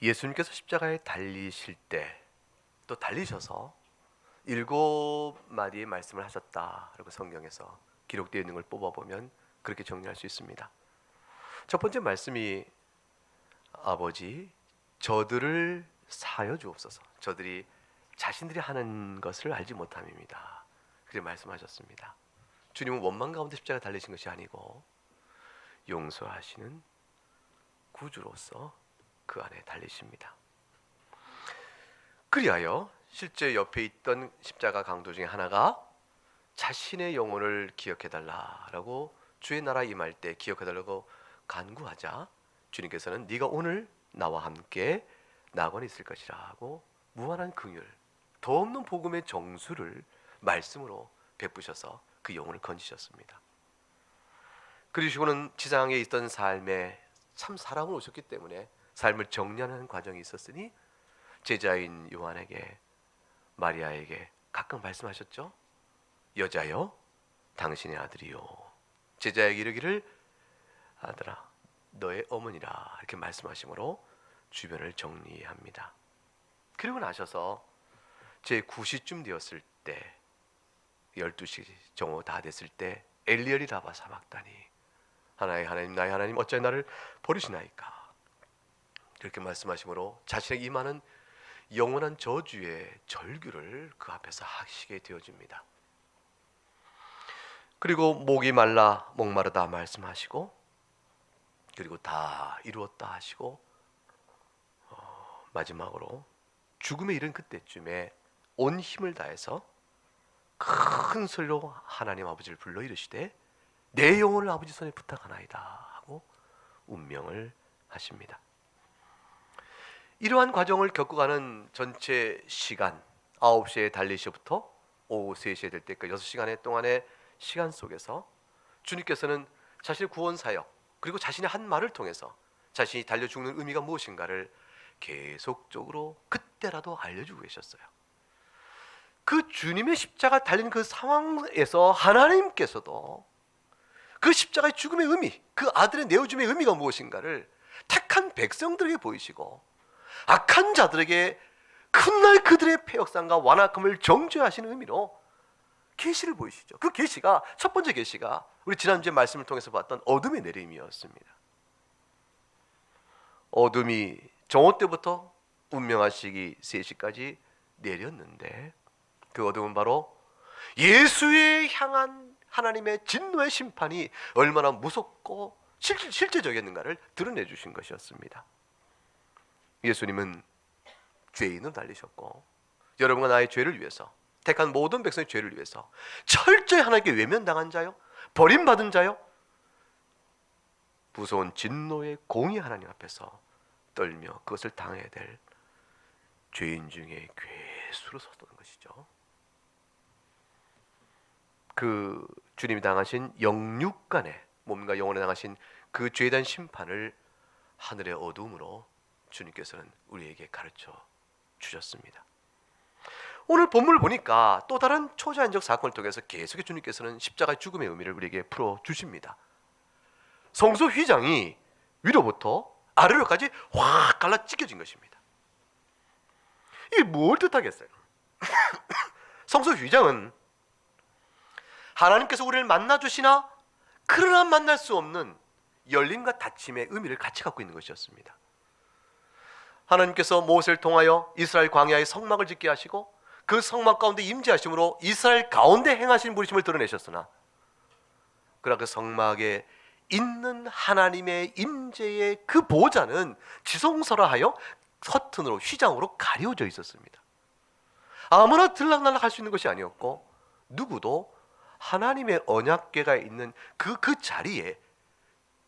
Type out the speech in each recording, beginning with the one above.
예수님께서 십자가에 달리실 때 또 달리셔서 7마디의 말씀을 하셨다라고 성경에서 기록되어 있는 걸 뽑아보면 그렇게 정리할 수 있습니다. 첫 번째 말씀이 아버지 저들을 사하여 주옵소서. 저들이 자신들이 하는 것을 알지 못함입니다. 그렇게 말씀하셨습니다. 주님은 원망 가운데 십자가 달리신 것이 아니고 용서하시는 구주로서 그 안에 달리십니다. 그리하여 실제 옆에 있던 십자가 강도 중에 하나가 자신의 영혼을 기억해달라라고 주의 나라 임할 때 기억해달라고 간구하자 주님께서는 네가 오늘 나와 함께 낙원에 있을 것이라 하고 무한한 긍휼, 더 없는 복음의 정수를 말씀으로 베푸셔서 그 영혼을 건지셨습니다. 그러시고는 지상에 있던 삶에 참 사람을 오셨기 때문에 삶을 정리하는 과정이 있었으니 제자인 요한에게 마리아에게 가끔 말씀하셨죠. 여자여 당신의 아들이요. 제자에게 이르기를 아들아 너의 어머니라 이렇게 말씀하심으로 주변을 정리합니다. 그리고 나셔서 제 9시쯤 되었을 때 12시 정오 다 됐을 때 엘리엘이 라바 사박다니 하나의 하나님 나의 하나님 어찌 나를 버리시나이까 이렇게 말씀하심으로 자신의 임하는 영원한 저주의 절규를 그 앞에서 하시게 되어집니다. 그리고 목이 말라 목마르다 말씀하시고 그리고 다 이루었다 하시고 마지막으로 죽음에 이른 그때쯤에 온 힘을 다해서 큰 소리로 하나님 아버지를 불러 이르시되 내 영혼을 아버지 손에 부탁하나이다 하고 운명을 하십니다. 이러한 과정을 겪어가는 전체 시간 9시에 달리시부터 오후 3시에 될 때까지 6시간의 동안의 시간 속에서 주님께서는 자신의 구원 사역 그리고 자신의 한 말을 통해서 자신이 달려 죽는 의미가 무엇인가를 계속적으로 그때라도 알려주고 계셨어요. 그 주님의 십자가 달린 그 상황에서 하나님께서도 그 십자가의 죽음의 의미, 그 아들의 내어줌의 의미가 무엇인가를 택한 백성들에게 보이시고 악한 자들에게 큰 날 그들의 패역상과 완악함을 정죄하시는 의미로 계시를 보이시죠. 그 계시가 첫 번째 계시가 우리 지난주에 말씀을 통해서 봤던 어둠의 내림이었습니다. 어둠이 정오 때부터 운명하시기 3시까지 내렸는데 그 어둠은 바로 예수에 향한 하나님의 진노의 심판이 얼마나 무섭고 실제적이었는가를 드러내 주신 것이었습니다. 예수님은 죄인으로 달리셨고 여러분과 나의 죄를 위해서 택한 모든 백성의 죄를 위해서 철저히 하나님께 외면당한 자요 버림받은 자요 무서운 진노의 공의 하나님 앞에서 떨며 그것을 당해야 될 죄인 중에 괴수로 섰던 것이죠. 그 주님이 당하신 영육간의 몸과 영혼에 당하신 그 죄에 대한 심판을 하늘의 어둠으로 주님께서는 우리에게 가르쳐 주셨습니다. 오늘 본문을 보니까 또 다른 초자연적 사건을 통해서 계속해 주님께서는 십자가의 죽음의 의미를 우리에게 풀어주십니다. 성소 휘장이 위로부터 아래로까지 확 갈라 찢겨진 것입니다. 이게 뭘 뜻하겠어요? 성소 휘장은 하나님께서 우리를 만나주시나 그러나 만날 수 없는 열림과 닫힘의 의미를 같이 갖고 있는 것이었습니다. 하나님께서 모세를 통하여 이스라엘 광야에 성막을 짓게 하시고 그 성막 가운데 임재하심으로 이스라엘 가운데 행하신 분이심을 드러내셨으나 그러나 그 성막에 있는 하나님의 임재의 그 보좌는 지성소라 하여 커튼으로 휘장으로 가려져 있었습니다. 아무나 들락날락 할 수 있는 것이 아니었고 누구도 하나님의 언약궤가 있는 그 자리에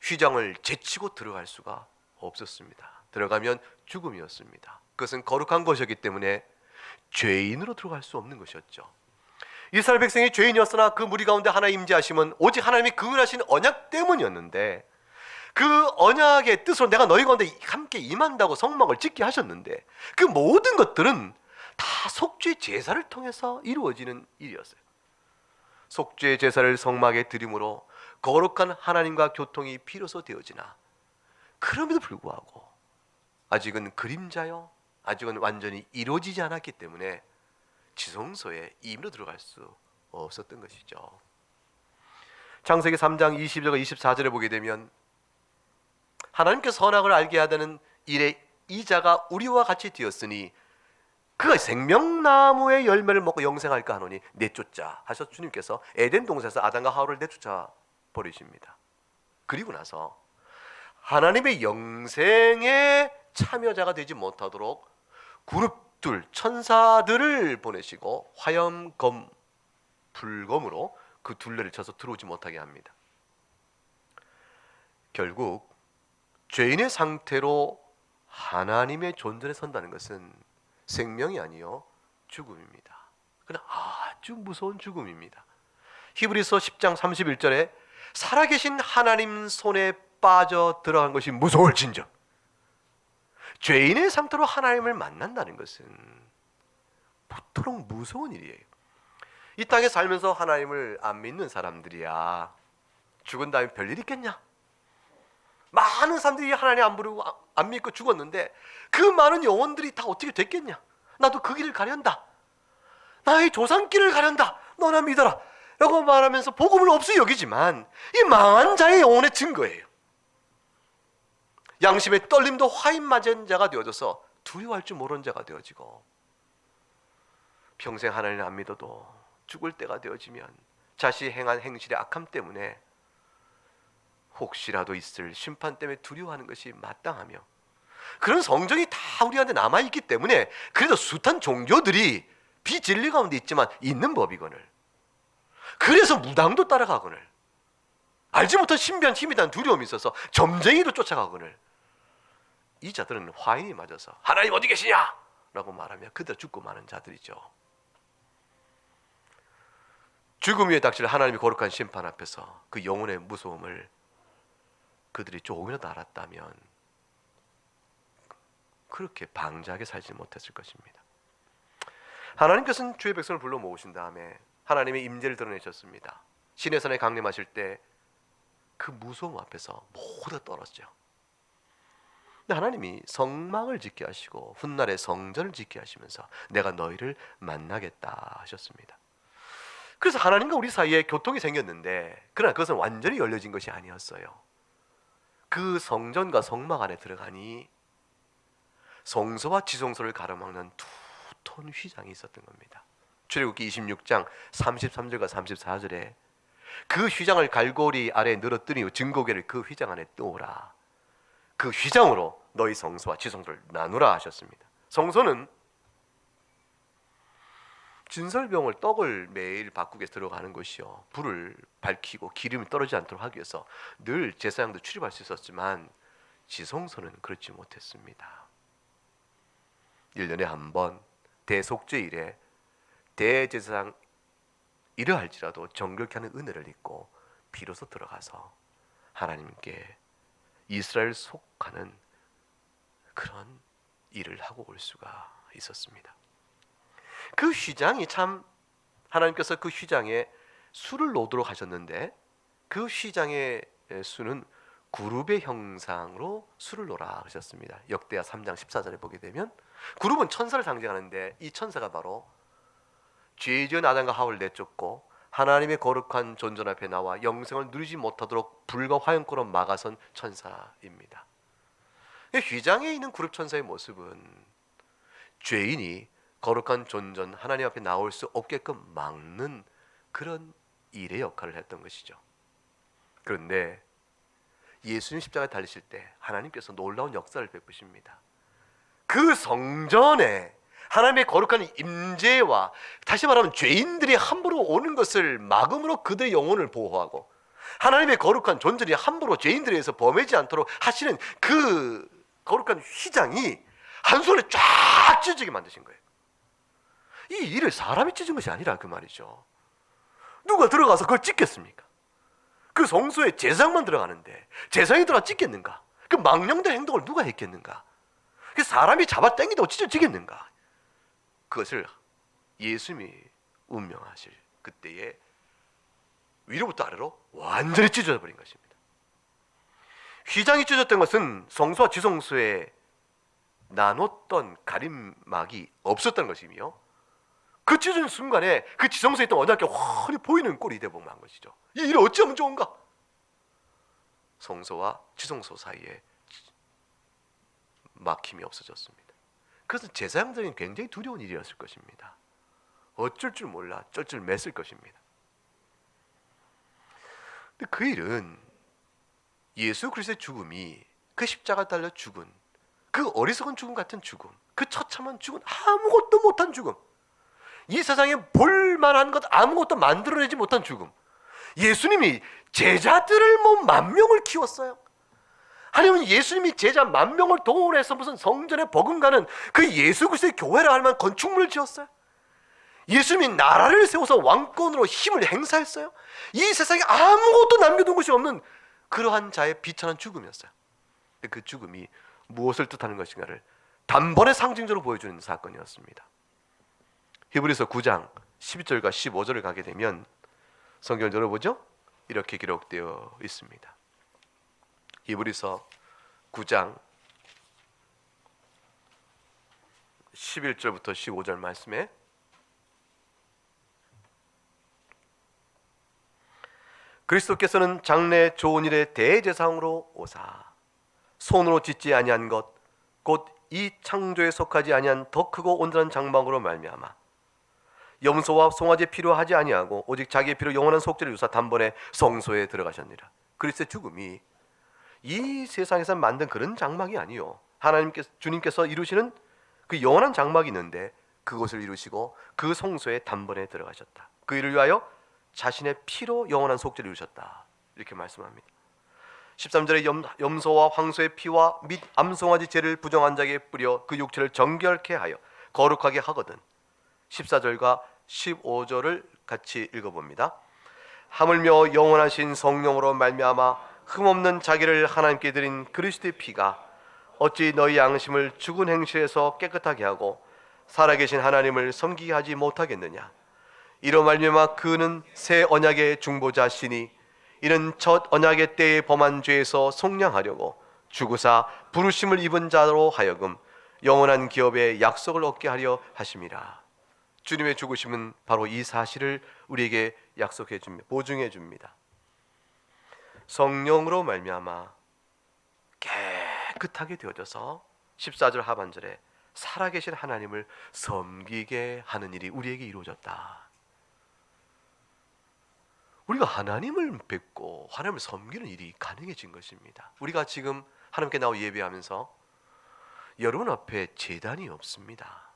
휘장을 제치고 들어갈 수가 없었습니다. 들어가면 죽음이었습니다. 그것은 거룩한 것이었기 때문에 죄인으로 들어갈 수 없는 것이었죠. 이스라엘 백성이 죄인이었으나 그 무리 가운데 하나님 임재하심은 오직 하나님이 긍휼하신 언약 때문이었는데 그 언약의 뜻으로 내가 너희 가운데 함께 임한다고 성막을 짓게 하셨는데 그 모든 것들은 다 속죄 제사를 통해서 이루어지는 일이었어요. 속죄 제사를 성막에 드림으로 거룩한 하나님과 교통이 비로소 되어지나 그럼에도 불구하고 아직은 그림자요, 아직은 완전히 이루어지지 않았기 때문에 지성소에 임의로 들어갈 수 없었던 것이죠. 창세기 3장 20절과 24절에 보게 되면 하나님께서 선악을 알게 하다는 일에 이자가 우리와 같이 되었으니 그가 생명나무의 열매를 먹고 영생할까 하노니 내쫓자 하셔서 주님께서 에덴 동산에서 아담과 하와를 내쫓아 버리십니다. 그리고 나서 하나님의 영생에 참여자가 되지 못하도록 그룹들, 천사들을 보내시고 화염검, 불검으로 그 둘레를 쳐서 들어오지 못하게 합니다. 결국 죄인의 상태로 하나님의 존전에 선다는 것은 생명이 아니요 죽음입니다. 그러나 아주 무서운 죽음입니다. 히브리서 10장 31절에 살아계신 하나님 손에 빠져 들어간 것이 무서울진저, 죄인의 상태로 하나님을 만난다는 것은 보통 무서운 일이에요. 이 땅에 살면서 하나님을 안 믿는 사람들이야 죽은 다음에 별일 있겠냐? 많은 사람들이 하나님 안 부르고 안 믿고 죽었는데 그 많은 영혼들이 다 어떻게 됐겠냐? 나도 그 길을 가련다, 나의 조상길을 가련다, 너나 믿어라 라고 말하면서 복음을 없이 여기지만 이 망한 자의 영혼의 증거예요. 양심의 떨림도 화인 맞은 자가 되어져서 두려워할 줄 모르는 자가 되어지고, 평생 하나님을 안 믿어도 죽을 때가 되어지면 자신이 행한 행실의 악함 때문에 혹시라도 있을 심판 때문에 두려워하는 것이 마땅하며, 그런 성정이 다 우리한테 남아있기 때문에 그래도 숱한 종교들이 비진리 가운데 있지만 있는 법이거늘, 그래서 무당도 따라가거늘, 알지 못한 신비한 힘에 대한 두려움이 있어서 점쟁이도 쫓아가거늘, 이 자들은 화인이 맞아서 하나님 어디 계시냐? 라고 말하며 그대로 죽고 마는 자들이죠. 죽음 위에 닥칠 하나님의 거룩한 심판 앞에서 그 영혼의 무서움을 그들이 조금이라도 알았다면 그렇게 방자하게 살지 못했을 것입니다. 하나님께서는 주의 백성을 불러 모으신 다음에 하나님의 임재를 드러내셨습니다. 시내산에 강림하실 때 그 무서움 앞에서 모두 떨어졌죠. 근데 하나님이 성막을 짓게 하시고 훗날에 성전을 짓게 하시면서 내가 너희를 만나겠다 하셨습니다. 그래서 하나님과 우리 사이에 교통이 생겼는데, 그러나 그것은 완전히 열려진 것이 아니었어요. 그 성전과 성막 안에 들어가니 성소와 지성소를 가로막는 두터운 휘장이 있었던 겁니다. 출애굽기 26장 33절과 34절에 그 휘장을 갈고리 아래에 늘어뜨리고 증거궤를 그 휘장 안에 놓으라, 그 휘장으로 너희 성소와 지성소를 나누라 하셨습니다. 성소는 진설병을, 떡을 매일 바꾸게 들어가는 것이요, 불을 밝히고 기름이 떨어지지 않도록 하기 위해서 늘 제사장도 출입할 수 있었지만 지성소는 그렇지 못했습니다. 1년에 한 번 대속죄일에 대제사장 이러할지라도 정결케 하는 은혜를 입고 비로소 들어가서 하나님께 이스라엘 속하는 그런 일을 하고 올 수가 있었습니다. 그 휘장이 참, 하나님께서 그 휘장에 수를 놓도록 하셨는데 그 휘장의 수는 그룹의 형상으로 수를 놓으라 하셨습니다. 역대하 3장 14절에 보게 되면 그룹은 천사를 상징하는데 이 천사가 바로 죄 지은 아담과 하와를 내쫓고 하나님의 거룩한 존전 앞에 나와 영생을 누리지 못하도록 불과 화염구로 막아선 천사입니다. 휘장에 있는 그룹 천사의 모습은 죄인이 거룩한 존전 하나님 앞에 나올 수 없게끔 막는 그런 일의 역할을 했던 것이죠. 그런데 예수님 십자가에 달리실 때 하나님께서 놀라운 역사를 베푸십니다. 그 성전에 하나님의 거룩한 임재와, 다시 말하면 죄인들이 함부로 오는 것을 막음으로 그들의 영혼을 보호하고 하나님의 거룩한 존전이 함부로 죄인들에 의해서 범하지 않도록 하시는 그 거룩한 휘장이 한 손에 쫙 찢어지게 만드신 거예요. 이 일을 사람이 찢은 것이 아니라 그 말이죠. 누가 들어가서 그걸 찢겠습니까? 그 성소에 제사장만 들어가는데 제사장이 들어가 찢겠는가? 그 망령된 행동을 누가 했겠는가? 그 사람이 잡아 당기다고 찢어지겠는가? 그것을 예수님이 운명하실 그때에 위로부터 아래로 완전히 찢어져 버린 것입니다. 휘장이 찢어졌던 것은 성소와 지성소의 나눴던 가림막이 없었다는 것이며, 그 찢어진 순간에 그 지성소에 있던 언약궤 훤히 보이는 꼴이 되어버린 것이죠. 이 일이 어찌하면 좋은가? 성소와 지성소 사이에 막힘이 없어졌습니다. 그것은 제사장들에게는 굉장히 두려운 일이었을 것입니다. 어쩔 줄 몰라 쩔쩔 맸을 것입니다. 근데 그 일은 예수 그리스도의 죽음이, 그 십자가 달려 죽은 그 어리석은 죽음 같은 죽음, 그 처참한 죽음, 아무것도 못한 죽음, 이 세상에 볼만한 것 아무것도 만들어내지 못한 죽음, 예수님이 제자들을 뭐 10,000명을 키웠어요. 아니면 예수님이 제자 10,000명을 동원해서 무슨 성전에 버금가는 그 예수 그리스도의 교회라 할 만한 건축물을 지었어요. 예수님이 나라를 세워서 왕권으로 힘을 행사했어요. 이 세상에 아무것도 남겨둔 것이 없는 그러한 자의 비천한 죽음이었어요. 그 죽음이 무엇을 뜻하는 것인가를 단번에 상징적으로 보여주는 사건이었습니다. 히브리서 9장 12절과 15절을 가게 되면 성경을 열어보죠. 이렇게 기록되어 있습니다. 히브리서 9장 11절부터 15절 말씀에, 그리스도께서는 장래 좋은 일의 대제사장으로 오사 손으로 짓지 아니한 것 곧 이 창조에 속하지 아니한 더 크고 온전한 장막으로 말미암아 염소와 송아지 피로 하지 아니하고 오직 자기의 피로 영원한 속죄를 이루사 단번에 성소에 들어가셨느니라. 그리스도의 죽음이 이 세상에서 만든 그런 장막이 아니요, 하나님께서, 주님께서 이루시는 그 영원한 장막이 있는데 그것을 이루시고 그 성소에 단번에 들어가셨다. 그 일을 위하여 자신의 피로 영원한 속죄를 이루셨다. 이렇게 말씀합니다. 13절에 염소와 황소의 피와 및 암송아지 죄를 부정한 자에게 뿌려 그 육체를 정결케 하여 거룩하게 하거든. 14절과 15절을 같이 읽어봅니다. 하물며 영원하신 성령으로 말미암아 흠없는 자기를 하나님께 드린 그리스도의 피가 어찌 너희 양심을 죽은 행실에서 깨끗하게 하고 살아계신 하나님을 섬기게 하지 못하겠느냐. 이로 말미암아 그는 새 언약의 중보자시니 이는 첫 언약의 때에 범한 죄에서 속량하려고 죽으사 부르심을 입은 자로 하여금 영원한 기업의 약속을 얻게 하려 하심이라. 주님의 죽으심은 바로 이 사실을 우리에게 약속해 줍니다. 보증해 줍니다. 성령으로 말미암아 깨끗하게 되어져서 14절 하반절에 살아계신 하나님을 섬기게 하는 일이 우리에게 이루어졌다. 우리가 하나님을 뵙고 하나님을 섬기는 일이 가능해진 것입니다. 우리가 지금 하나님께 나와 예배하면서 여러분 앞에 제단이 없습니다.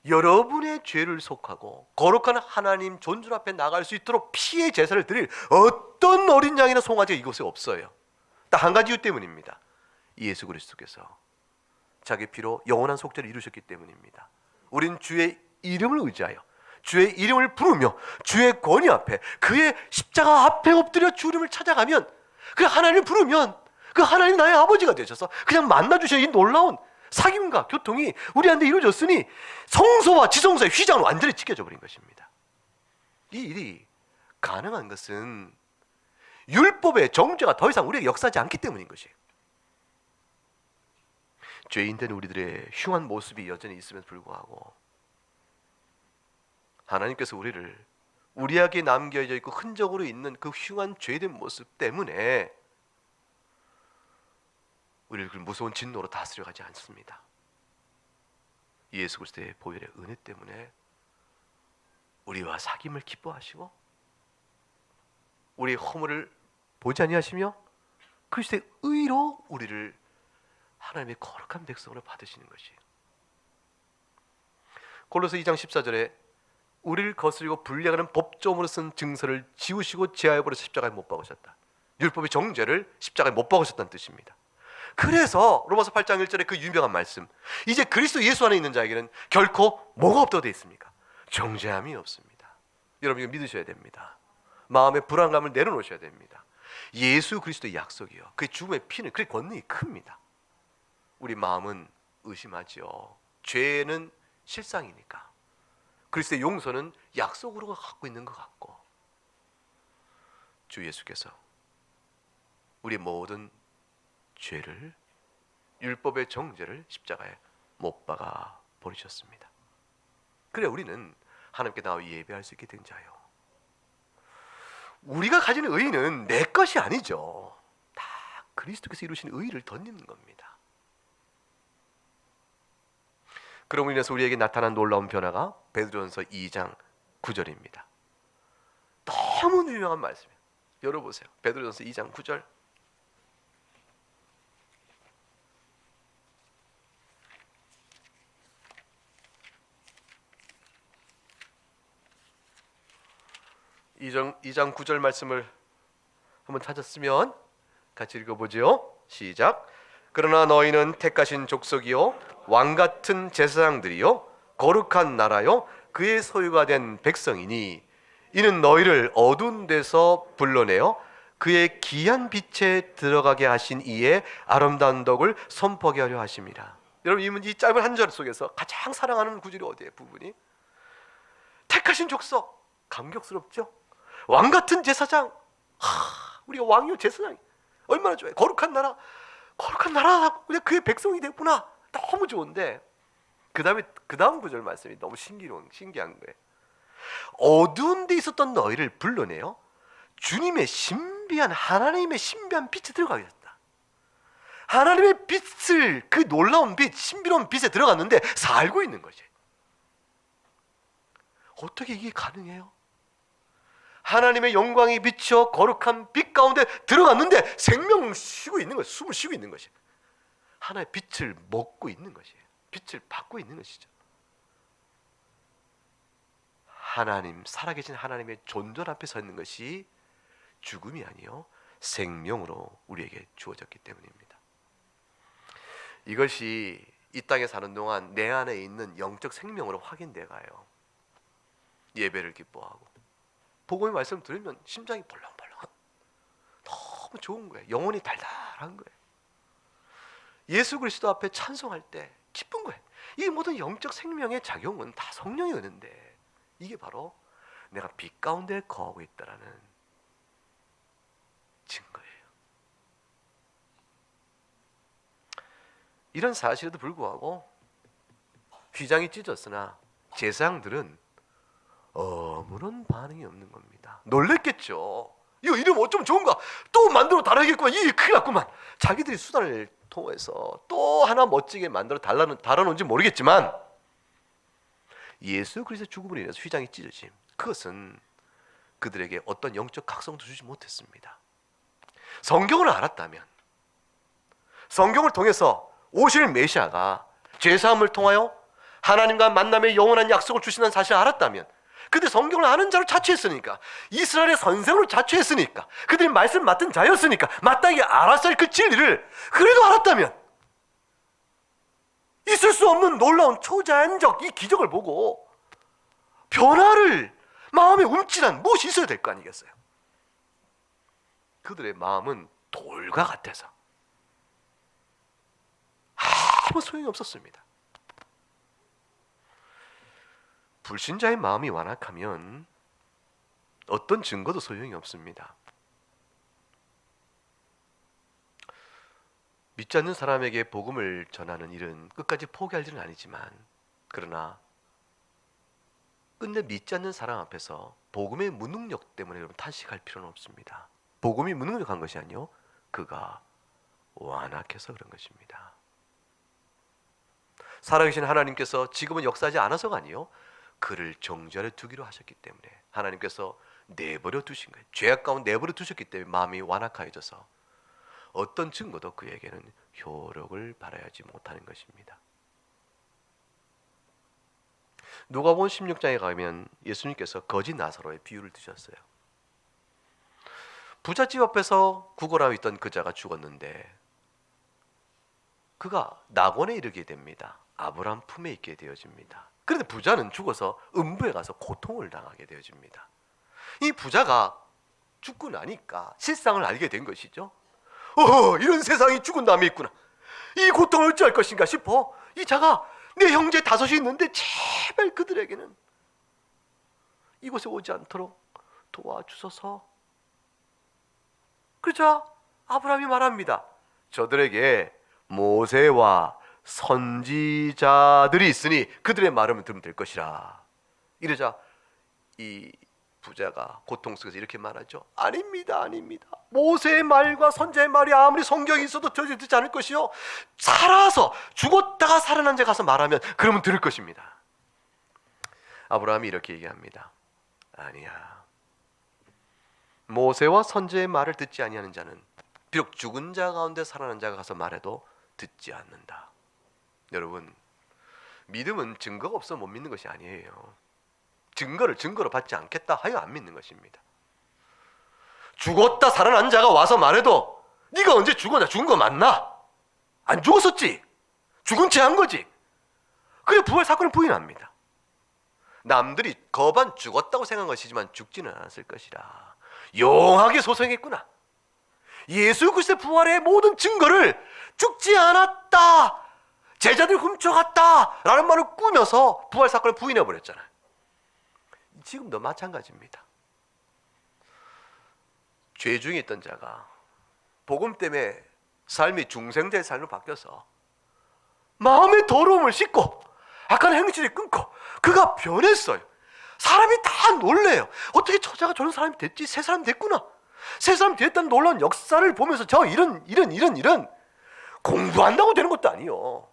여러분의 죄를 속하고 거룩한 하나님 존중 앞에 나갈 수 있도록 피의 제사를 드릴 어떤 어린 양이나 송아지가 이곳에 없어요. 딱 한 가지 이유 때문입니다. 예수 그리스도께서 자기 피로 영원한 속죄를 이루셨기 때문입니다. 우린 주의 이름을 의지하여 주의 이름을 부르며 주의 권위 앞에, 그의 십자가 앞에 엎드려 주 이름을 찾아가면, 그 하나님을 부르면 그 하나님 나의 아버지가 되셔서 그냥 만나주시는 이 놀라운 사귐과 교통이 우리한테 이루어졌으니 성소와 지성소의 휘장은 완전히 찢겨져 버린 것입니다. 이 일이 가능한 것은 율법의 정죄가 더 이상 우리에게 역사하지 않기 때문인 것이에요. 죄인된 우리들의 흉한 모습이 여전히 있음에도 불구하고 하나님께서 우리에게 남겨져 있고 흔적으로 있는 그 흉한 죄된 모습 때문에 우리를 그 무서운 진노로 다스려가지 않습니다. 예수 그리스도의 보혈의 은혜 때문에 우리와 사귐을 기뻐하시고 우리의 허물을 보지 아니하시며 그리스도의 의로 우리를 하나님의 거룩한 백성으로 받으시는 것이에요. 골로새 2장 14절에 우리를 거스리고 분리하는 법조문으로 쓴 증서를 지우시고 제하여버려서 십자가에 못 박으셨다. 율법의 정죄를 십자가에 못 박으셨다는 뜻입니다. 그래서 로마서 8장 1절에 그 유명한 말씀, 이제 그리스도 예수 안에 있는 자에게는 결코 뭐가 없다고 되어 있습니까? 정죄함이 없습니다. 여러분 이거 믿으셔야 됩니다. 마음의 불안감을 내려놓으셔야 됩니다. 예수 그리스도의 약속이요, 그의 죽음의 피는 그의 권능이 큽니다. 우리 마음은 의심하지요. 죄는 실상이니까 그리스도의 용서는 약속으로 갖고 있는 것 같고, 주 예수께서 우리 모든 죄를 율법의 정죄를 십자가에 못 박아 버리셨습니다. 그래 우리는 하나님께 나와 예배할 수 있게 된 자요. 우리가 가진 의는 내 것이 아니죠. 다 그리스도께서 이루신 의를 덧입는 겁니다. 그러므로 인해서 우리에게 나타난 놀라운 변화가 베드로전서 2장 9절입니다. 너무 유명한 말씀이에요. 열어보세요. 베드로전서 2장 9절. 이 장 9절 말씀을 한번 찾았으면 같이 읽어보죠. 시작. 그러나 너희는 택하신 족속이요 왕같은 제사장들이요 거룩한 나라요 그의 소유가 된 백성이니 이는 너희를 어두운 데서 불러내어 그의 귀한 빛에 들어가게 하신 이의 아름다운 덕을 선포하게 하려 하심이라. 여러분 이 짧은 한 절 속에서 가장 사랑하는 구절이 어디에 부분이? 택하신 족속. 감격스럽죠? 왕같은 제사장. 우리가 왕이요 제사장이 얼마나 좋아요. 거룩한 나라. 거룩한 나라라고 그냥 그의 백성이 됐구나. 너무 좋은데 그 다음 구절 말씀이 너무 신기한 거예요. 어두운 데 있었던 너희를 불러내어 주님의 신비한 하나님의 신비한 빛에 들어가게 했다. 하나님의 빛을 그 놀라운 빛, 신비로운 빛에 들어갔는데 살고 있는 거지. 어떻게 이게 가능해요? 하나님의 영광이 비쳐 거룩한 빛 가운데 들어갔는데 생명을 쉬고 있는 것이, 숨을 쉬고 있는 것이, 하나의 빛을 먹고 있는 것이에요. 빛을 받고 있는 것이죠. 하나님, 살아계신 하나님의 존재 앞에 서 있는 것이 죽음이 아니요 생명으로 우리에게 주어졌기 때문입니다. 이것이 이 땅에 사는 동안 내 안에 있는 영적 생명으로 확인돼 가요. 예배를 기뻐하고 복음의 말씀 들으면 심장이 벌렁벌렁, 너무 좋은 거예요. 영혼이 달달한 거예요. 예수 그리스도 앞에 찬송할 때 기쁜 거예요. 이 모든 영적 생명의 작용은 다 성령의 은혜인데 이게 바로 내가 빛 가운데 거하고 있다라는 증거예요. 이런 사실에도 불구하고 휘장이 찢었으나 제사장들은 아무런 반응이 없는 겁니다. 놀랬겠죠. 이거 이름 어쩜 좋은가? 또 만들어 달아야겠구만. 이 큰일 났구만. 자기들이 수단을 통해서 또 하나 멋지게 만들어 달아놓은지 모르겠지만 예수 그리스도의 죽음으로 인해서 휘장이 찢어짐, 그것은 그들에게 어떤 영적 각성도 주지 못했습니다. 성경을 알았다면, 성경을 통해서 오실 메시아가 죄사함을 통하여 하나님과 만남의 영원한 약속을 주신다는 사실을 알았다면, 그들이 성경을 아는 자로 자취했으니까, 이스라엘의 선생으로 자취했으니까, 그들이 말씀 맡은 자였으니까 마땅히 알았을 그 진리를 그래도 알았다면 있을 수 없는 놀라운 초자연적 이 기적을 보고 변화를 마음에 움찔한 무엇이 있어야 될 거 아니겠어요? 그들의 마음은 돌과 같아서 아무 소용이 없었습니다. 불신자의 마음이 완악하면 어떤 증거도 소용이 없습니다. 믿지 않는 사람에게 복음을 전하는 일은 끝까지 포기할 일은 아니지만, 그러나 끝내 믿지 않는 사람 앞에서 복음의 무능력 때문에 여러분 탄식할 필요는 없습니다. 복음이 무능력한 것이 아니요 그가 완악해서 그런 것입니다. 살아계신 하나님께서 지금은 역사하지 않아서가 아니요 그를 정죄하여 두기로 하셨기 때문에 하나님께서 내버려 두신 거예요. 죄악 가운데 내버려 두셨기 때문에 마음이 완악해져서 어떤 증거도 그에게는 효력을 발휘하지 못하는 것입니다. 누가복음 16장에 가면 예수님께서 거지 나사로의 비유를 드셨어요. 부잣집 앞에서 구걸하고 있던 그 자가 죽었는데 그가 낙원에 이르게 됩니다. 아브라함 품에 있게 되어집니다. 그런데 부자는 죽어서 음부에 가서 고통을 당하게 되어집니다. 이 부자가 죽고 나니까 실상을 알게 된 것이죠. 이런 세상이 죽은 다음에 있구나. 이 고통을 어찌할 것인가 싶어 이 자가 내 형제 5이 있는데 제발 그들에게는 이곳에 오지 않도록 도와주소서. 그러자 아브라함이 말합니다. 저들에게 모세와 선지자들이 있으니 그들의 말을 들으면 될 것이라. 이러자 이 부자가 고통 속에서 이렇게 말하죠. 아닙니다, 아닙니다. 모세의 말과 선지자의 말이 아무리 성경이 있어도 저희 듣지 않을 것이요, 살아서 죽었다가 살아난 자 가서 말하면 그러면 들을 것입니다. 아브라함이 이렇게 얘기합니다. 아니야, 모세와 선지자의 말을 듣지 아니하는 자는 비록 죽은 자 가운데 살아난 자가 가서 말해도 듣지 않는다. 여러분, 믿음은 증거가 없어 못 믿는 것이 아니에요. 증거를 증거로 받지 않겠다 하여 안 믿는 것입니다. 죽었다 살아난 자가 와서 말해도 네가 언제 죽었냐? 죽은 거 맞나? 안 죽었었지? 죽은 채 한 거지? 그래 부활 사건을 부인합니다. 남들이 거반 죽었다고 생각한 것이지만 죽지는 않았을 것이라 용하게 소송했구나. 예수 그리스도의 부활의 모든 증거를 죽지 않았다, 제자들이 훔쳐갔다 라는 말을 꾸며서 부활 사건을 부인해버렸잖아요. 지금도 마찬가지입니다. 죄 중에 있던 자가 복음 때문에 삶이 중생자의 삶으로 바뀌어서 마음의 더러움을 씻고 악한 행실을 끊고 그가 변했어요. 사람이 다 놀래요. 어떻게 저자가 저런 사람이 됐지? 새 사람 됐구나. 새 사람 됐다는 놀라운 역사를 보면서 저 이런 공부한다고 되는 것도 아니요,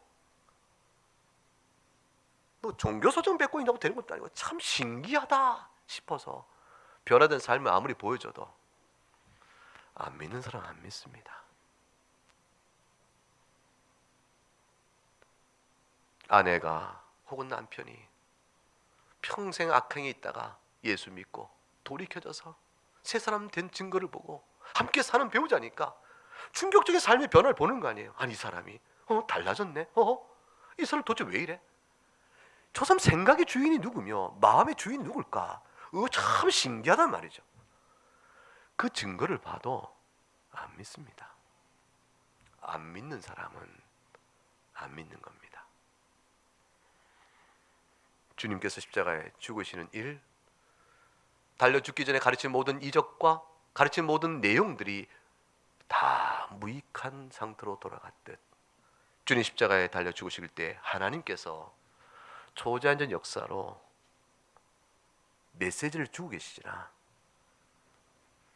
뭐 종교소정 뱉고 있다고 되는 것도 아니고 참 신기하다 싶어서 변화된 삶을 아무리 보여줘도 안 믿는 사람은 안 믿습니다. 아내가 혹은 남편이 평생 악행에 있다가 예수 믿고 돌이켜져서 새 사람 된 증거를 보고 함께 사는 배우자니까 충격적인 삶의 변화를 보는 거 아니에요. 아니 이 사람이 달라졌네. 이 사람 도대체 왜 이래? 저 사람 생각의 주인이 누구며 마음의 주인이 누굴까? 참 신기하단 말이죠. 그 증거를 봐도 안 믿습니다. 안 믿는 사람은 안 믿는 겁니다. 주님께서 십자가에 죽으시는 일, 달려 죽기 전에 가르친 모든 이적과 가르친 모든 내용들이 다 무익한 상태로 돌아갔듯 주님 십자가에 달려 죽으실 때 하나님께서 초자연적 역사로 메시지를 주고 계시지나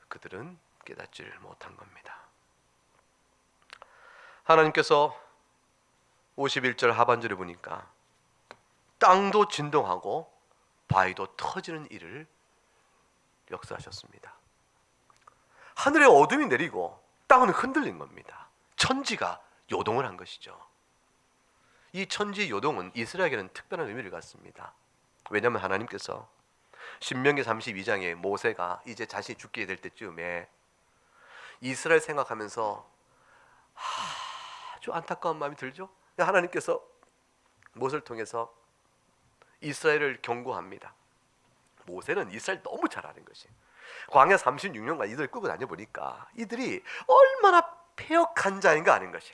그들은 깨닫지를 못한 겁니다. 하나님께서 51절 하반절에 보니까 땅도 진동하고 바위도 터지는 일을 역사하셨습니다. 하늘에 어둠이 내리고 땅은 흔들린 겁니다. 천지가 요동을 한 것이죠. 이 천지의 요동은 이스라엘에게는 특별한 의미를 갖습니다. 왜냐하면 하나님께서 신명기 32장에 모세가 이제 자신이 죽게 될 때쯤에 이스라엘 생각하면서 아주 안타까운 마음이 들죠. 하나님께서 모세를 통해서 이스라엘을 경고합니다. 모세는 이스라엘 너무 잘 아는 것이, 광야 36년간 이들을 끌고 다녀보니까 이들이 얼마나 패역한 자인가 아는 것이,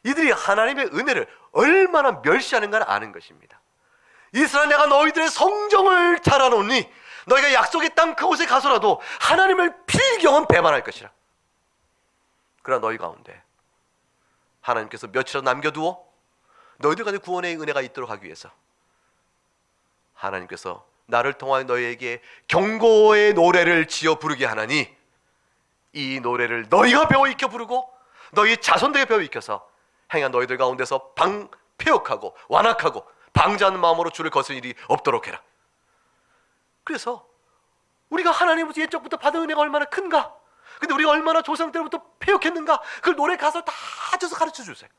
이들이 하나님의 은혜를 얼마나 멸시하는가를 아는 것입니다. 이스라엘, 내가 너희들의 성정을 잘 아노니 너희가 약속의 땅 그곳에 가서라도 하나님을 필경은 배반할 것이라. 그러나 너희 가운데 하나님께서 며칠이라도 남겨두어 너희들 가운데 구원의 은혜가 있도록 하기 위해서 하나님께서 나를 통하여 너희에게 경고의 노래를 지어 부르게 하나니 이 노래를 너희가 배워 익혀 부르고 너희 자손들에게 배워 익혀서 행한 너희들 가운데서 패역하고 완악하고 방자한 마음으로 주를 거스는 일이 없도록 해라. 그래서 우리가 하나님으로부터 옛적부터 받은 은혜가 얼마나 큰가, 근데 우리가 얼마나 조상 때부터 패역했는가, 그걸 노래 가사를 다 져서 가르쳐 주세요.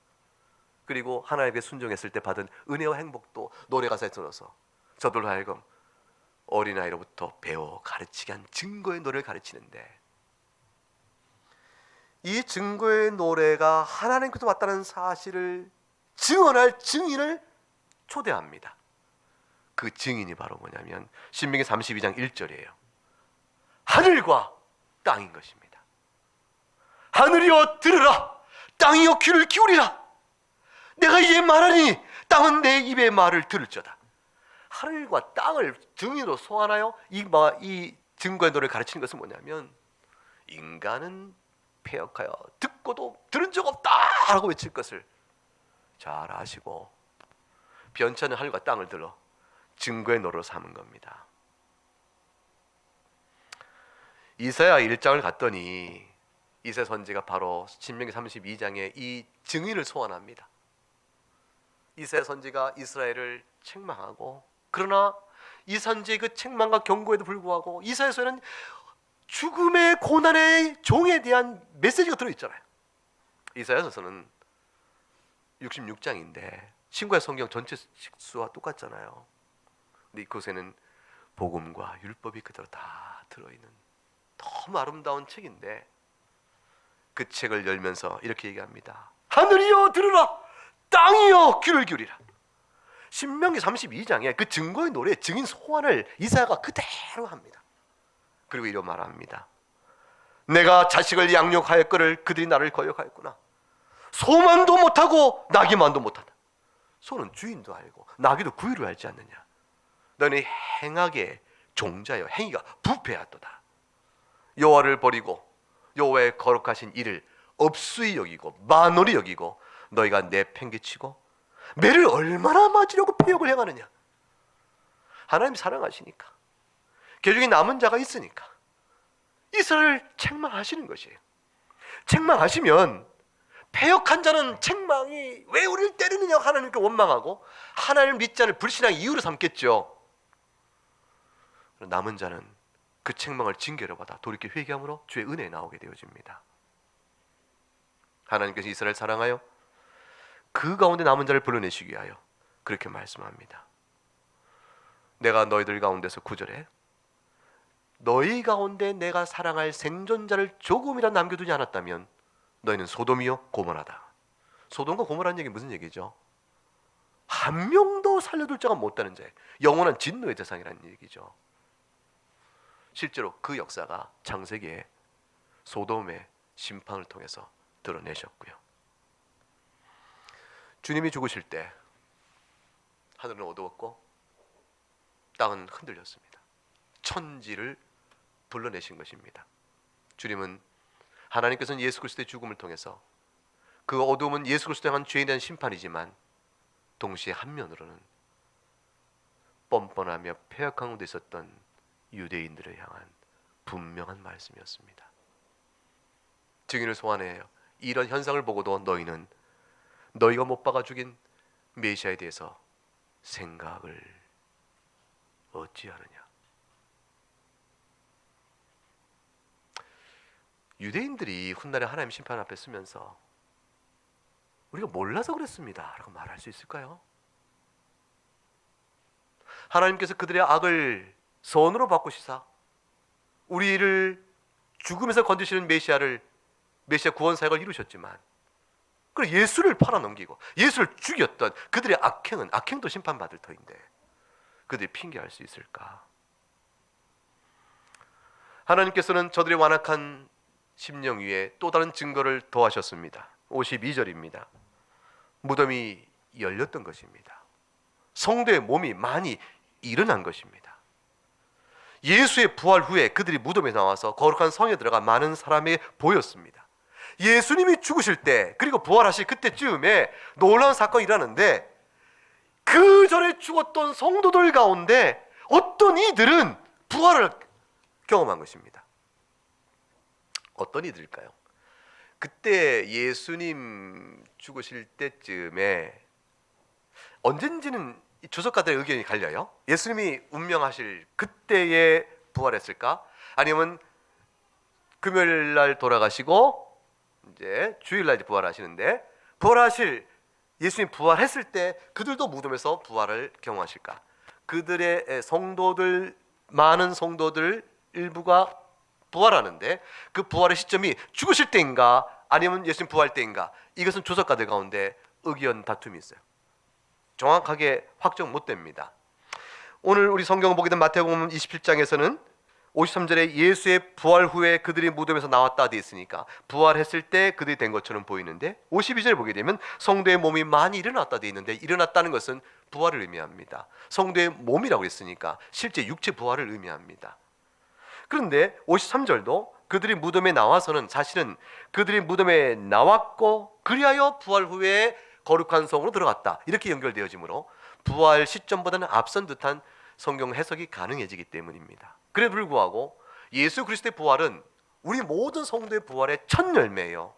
그리고 하나님께 순종했을 때 받은 은혜와 행복도 노래 가사에 들어서 저들로 하여금 어린아이로부터 배워 가르치게 한 증거의 노래를 가르치는데, 이 증거의 노래가 하나님께서 왔다는 사실을 증언할 증인을 초대합니다. 그 증인이 바로 뭐냐면 신명기 32장 1절이에요. 하늘과 땅인 것입니다. 하늘이여 들으라, 땅이여 귀를 기울이라. 내가 이제 말하니 땅은 내 입의 말을 들을지어다. 하늘과 땅을 증인으로 소환하여 이 증거의 노래를 가르치는 것은 뭐냐면, 인간은 패역하여 듣고도 들은 적 없다 하고 외칠 것을 잘 아시고 변찮은 하늘과 땅을 들어 증거의 노로 삼은 겁니다. 이사야 1장을 갔더니 이사야 선지가 바로 신명기 32장에 이 증인을 소환합니다. 이사야 선지가 이스라엘을 책망하고, 그러나 이 선지의 그 책망과 경고에도 불구하고 이사야서에는 죽음의 고난의 종에 대한 메시지가 들어있잖아요. 이사야서는 66장인데 신구약 성경 전체 수와 똑같잖아요. 근데 그곳에는 복음과 율법이 그대로 다 들어있는 너무 아름다운 책인데, 그 책을 열면서 이렇게 얘기합니다. 하늘이여 들으라, 땅이여 귀를 기울이라. 신명기 32장에 그 증거의 노래, 증인 소환을 이사야가 그대로 합니다. 그리고 이런 말합니다. 내가 자식을 양육하였거늘 그들이 나를 거역하였구나. 소만도 못하고 나귀만도 못한다. 소는 주인도 알고 나귀도 구유를 알지 않느냐. 너는 행악의 종자여 행위가 부패하도다. 여호와를 버리고 여호와의 거룩하신 일을 업수히 여기고 만홀히 여기고 너희가 내팽개치고 매를 얼마나 맞으려고 패역을 행하느냐. 하나님 사랑하시니까, 개중에 남은 자가 있으니까 이스라엘을 책망하시는 것이에요. 책망하시면 패역한 자는 책망이 왜 우리를 때리느냐고 하나님께 원망하고 하나님을 믿지 않을 불신앙의 이유로 삼겠죠. 남은 자는 그 책망을 징계로 받아 돌이켜 회개함으로 주의 은혜에 나오게 되어집니다. 하나님께서 이스라엘 사랑하여 그 가운데 남은 자를 불러내시기 위하여 그렇게 말씀합니다. 내가 너희들 가운데서 9절에 너희 가운데 내가 사랑할 생존자를 조금이라 남겨두지 않았다면 너희는 소돔이요 고모라다. 소돔과 고모라는 얘기는 무슨 얘기죠? 한 명도 살려둘 자가 못다는 자예요. 영원한 진노의 대상이라는 얘기죠. 실제로 그 역사가 창세기에 소돔의 심판을 통해서 드러내셨고요. 주님이 죽으실 때 하늘은 어두웠고 땅은 흔들렸습니다. 천지를 불러내신 것입니다. 주님은, 하나님께서는 예수 그리스도의 죽음을 통해서 그 어두움은 예수 그리스도에 대한 죄에 대한 심판이지만 동시에 한면으로는 뻔뻔하며 패역한 곳에 있었던 유대인들을 향한 분명한 말씀이었습니다. 증인을 소환해요. 이런 현상을 보고도 너희는 너희가 못 박아 죽인 메시아에 대해서 생각을 어찌하느냐. 유대인들이 훗날에 하나님 심판 앞에 서면서 우리가 몰라서 그랬습니다 라고 말할 수 있을까요? 하나님께서 그들의 악을 선으로 바꾸시사 우리를 죽음에서 건지시는 메시아 구원 사역을 이루셨지만, 그리고 예수를 팔아넘기고 예수를 죽였던 그들의 악행도 심판받을 터인데 그들이 핑계할 수 있을까? 하나님께서는 저들의 완악한 심령 위에 또 다른 증거를 더하셨습니다. 52절입니다. 무덤이 열렸던 것입니다. 성도의 몸이 많이 일어난 것입니다. 예수의 부활 후에 그들이 무덤에 나와서 거룩한 성에 들어가 많은 사람에게 보였습니다. 예수님이 죽으실 때, 그리고 부활하실 그때쯤에 놀라운 사건이 일어나는데, 그 전에 죽었던 성도들 가운데 어떤 이들은 부활을 경험한 것입니다. 어떤 이들일까요? 그때 예수님 죽으실 때쯤에, 언젠지는 주석가들의 의견이 갈려요. 예수님이 운명하실 그때에 부활했을까? 아니면 금요일 날 돌아가시고 이제 주일 날 부활하시는데, 부활하실 예수님 부활했을 때 그들도 무덤에서 부활을 경험하실까? 그들의 성도들, 많은 성도들 일부가 부활하는데 그 부활의 시점이 죽으실 때인가 아니면 예수님 부활 때인가? 이것은 주석가들 가운데 의견 다툼이 있어요. 정확하게 확정 못 됩니다. 오늘 우리 성경을 보게 된 마태복음 27장에서는 53절에 예수의 부활 후에 그들이 무덤에서 나왔다 되어 있으니까 부활했을 때 그들이 된 것처럼 보이는데, 52절에 보게 되면 성도의 몸이 많이 일어났다 되어 있는데, 일어났다는 것은 부활을 의미합니다. 성도의 몸이라고 했으니까 실제 육체 부활을 의미합니다. 그런데 53절도 그들이 무덤에 나와서는 사실은 그들이 무덤에 나왔고 그리하여 부활 후에 거룩한 성으로 들어갔다, 이렇게 연결되어지므로 부활 시점보다는 앞선 듯한 성경 해석이 가능해지기 때문입니다. 그래 불구하고 예수 그리스도의 부활은 우리 모든 성도의 부활의 첫 열매예요.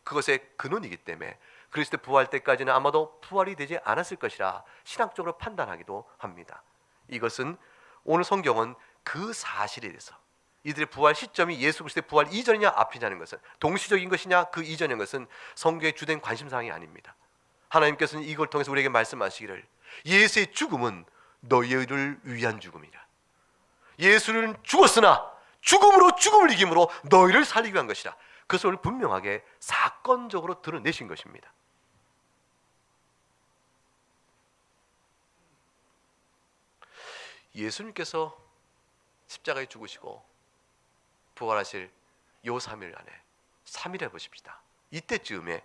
그것의 근원이기 때문에 그리스도 부활 때까지는 아마도 부활이 되지 않았을 것이라 신학적으로 판단하기도 합니다. 이것은 오늘 성경은 그 사실에 대해서, 이들의 부활 시점이 예수 그리스도의 부활 이전이냐 앞이냐는 것은, 동시적인 것이냐 그 이전인 것은 성경의 주된 관심사항이 아닙니다. 하나님께서는 이걸 통해서 우리에게 말씀하시기를 예수의 죽음은 너희를 위한 죽음이라. 예수는 죽었으나 죽음으로 죽음을 이김으로 너희를 살리기 위한 것이라. 그것을 분명하게 사건적으로 드러내신 것입니다. 예수님께서 십자가에 죽으시고 부활하실 요 3일 안에 3일 해보십시다. 이때쯤에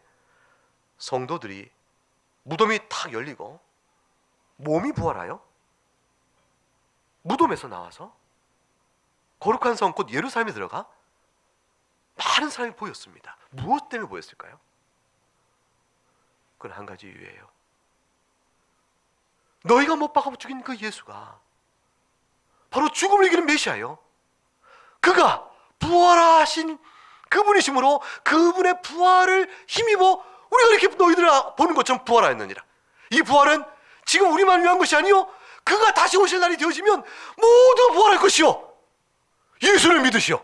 성도들이 무덤이 탁 열리고 몸이 부활하여 무덤에서 나와서 거룩한 성 곧 예루살렘에 들어가 많은 사람이 보였습니다. 무엇 때문에 보였을까요? 그건 한 가지 이유예요. 너희가 못 박아 죽인 그 예수가 바로 죽음을 이기는 메시아요. 그가 부활하신 그분이시므로 그분의 부활을 힘입어 우리가 이렇게 너희들 보는 것처럼 부활하였느니라. 이 부활은 지금 우리만 위한 것이 아니요, 그가 다시 오실 날이 되어지면 모두 부활할 것이요, 예수를 믿으시오.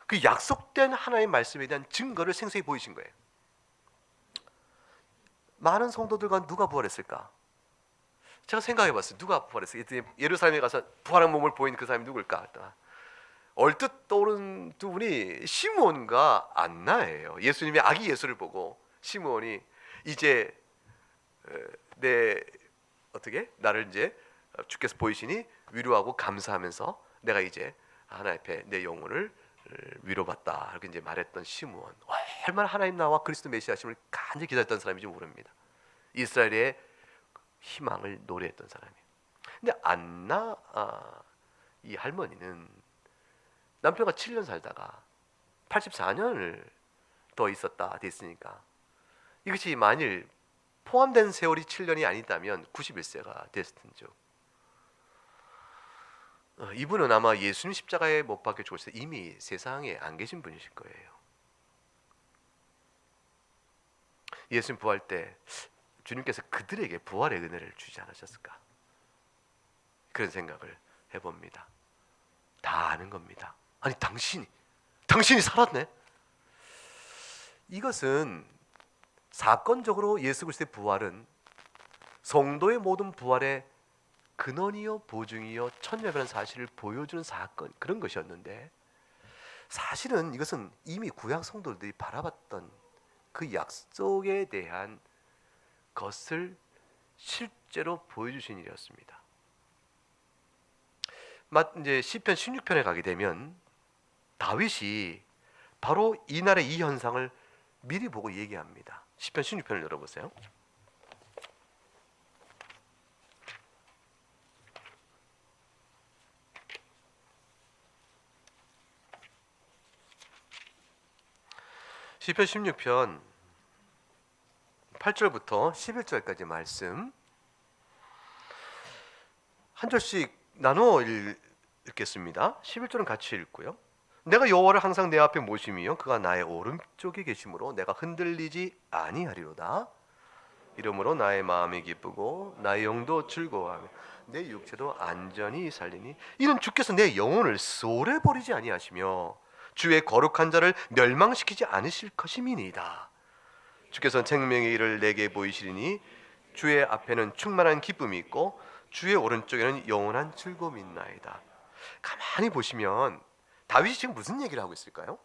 그 약속된 하나님의 말씀에 대한 증거를 생생히 보이신 거예요. 많은 성도들과 누가 부활했을까? 제가 생각해봤어요. 누가 부활했어요? 예루살렘에 가서 부활한 몸을 보인 그 사람이 누굴까? 얼뜻 떠오른 두 분이 시므온과 안나예요. 예수님의 아기 예수를 보고 시므온이 이제 나를 이제 주께서 보이시니 위로하고 감사하면서 내가 이제 하나님 앞에 내 영혼을 위로받다 이렇게 이제 말했던 시므온, 얼마나 하나님 나와 그리스도 메시아심을 간절히 기다렸던 사람인지 모릅니다. 이스라엘의 희망을 노래했던 사람이에요. 근데 안나 이 할머니는 남편과 7년 살다가 84년을 더 있었다 됐으니까 이것이 만일 포함된 세월이 7년이 아니다면 91세가 됐을 텐죠. 이분은 아마 예수님 십자가에 못 박혀 죽었을 때 이미 세상에 안 계신 분이실 거예요. 예수님 부활 때 주님께서 그들에게 부활의 은혜를 주지 않으셨을까? 그런 생각을 해봅니다. 다 아는 겁니다. 아니 당신이 살았네? 이것은 사건적으로 예수 그리스도의 부활은 성도의 모든 부활의 근원이요 보증이요 천열이라는 사실을 보여주는 사건, 그런 것이었는데, 사실은 이것은 이미 구약 성도들이 바라봤던 그 약속에 대한 것을 실제로 보여주신 일이었습니다. 이제 시편 16편에 가게 되면 다윗이 바로 이날의 이 현상을 미리 보고 얘기합니다. 시편 16편을 열어보세요. 시편 16편 8절부터 11절까지 말씀 한 절씩 나누어 읽겠습니다. 11절은 같이 읽고요. 내가 여호와를 항상 내 앞에 모심이요 그가 나의 오른쪽에 계심으로 내가 흔들리지 아니하리로다. 이러므로 나의 마음이 기쁘고 나의 영도 즐거워하며 내 육체도 안전히 살리니 이는 주께서 내 영혼을 쏠해 버리지 아니하시며 주의 거룩한 자를 멸망시키지 않으실 것임이니이다. 주께서 생명의 일을 내게 보이시리니 주의 앞에는 충만한 기쁨이 있고 주의 오른쪽에는 영원한 즐거움이 있나이다. 가만히 보시면 다윗이 지금 무슨 얘기를 하고 있을까요?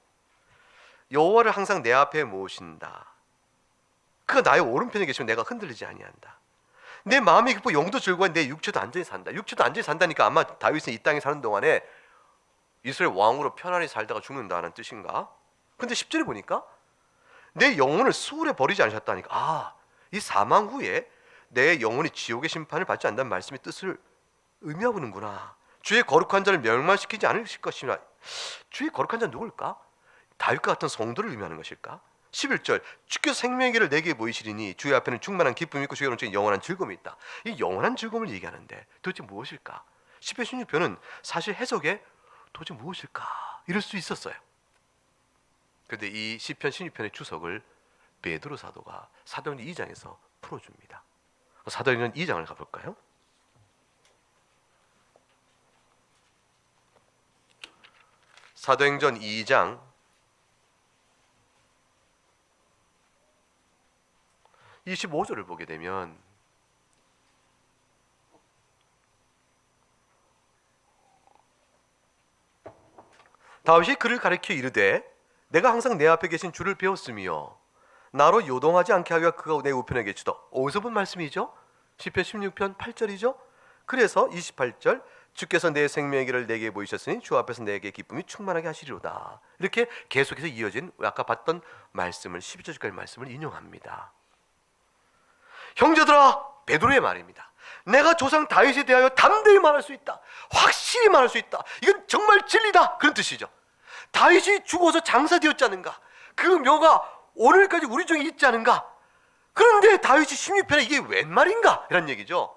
여호와를 항상 내 앞에 모신다. 그가 나의 오른편에 계시면 내가 흔들리지 아니한다. 내 마음이 기쁘고 영도 즐거워 내 육체도 안전히 산다. 육체도 안전히 산다니까 아마 다윗은 이 땅에 사는 동안에 이스라엘 왕으로 편안히 살다가 죽는다는 뜻인가? 근데 10절에 보니까 내 영혼을 수월에 버리지 않으셨다니까, 이 사망 후에 내 영혼이 지옥의 심판을 받지 않는다는 말씀의 뜻을 의미하고 있는구나. 주의 거룩한 자를 멸망시키지 않으실 것이라 주의 거룩한 자 누굴까? 다윗과 같은 성도를 의미하는 것일까? 11절 주께서 생명의 길을 내게 보이시리니 주의 앞에는 충만한 기쁨이 있고 주의 오른쪽에 영원한 즐거움이 있다. 이 영원한 즐거움을 얘기하는데 도대체 무엇일까? 10편 16편은 사실 해석에 도대체 무엇일까? 이럴 수 있었어요. 그런데 이 시편 16편의 주석을 베드로 사도가 사도행전 2장에서 풀어줍니다. 사도행전 2장을 가볼까요? 사도행전 2장 25절을 보게 되면 다윗이 그를 가리켜 이르되 내가 항상 내 앞에 계신 주를 배웠으며 나로 요동하지 않게 하기가 그가 내 우편에 계시다. 어디서 본 말씀이죠? 시편 16편 8절이죠. 그래서 28절 주께서 내 생명의 길을 내게 보이셨으니 주 앞에서 내게 기쁨이 충만하게 하시리로다. 이렇게 계속해서 이어진 아까 봤던 말씀을 12절까지 말씀을 인용합니다. 형제들아, 베드로의 말입니다. 내가 조상 다윗에 대하여 담대히 말할 수 있다. 확실히 말할 수 있다. 이건 정말 진리다. 그런 뜻이죠. 다윗이 죽어서 장사되었지 않은가? 그 묘가 오늘까지 우리 중에 있지 않은가? 그런데 다윗이 16편에 이게 웬 말인가? 이런 얘기죠.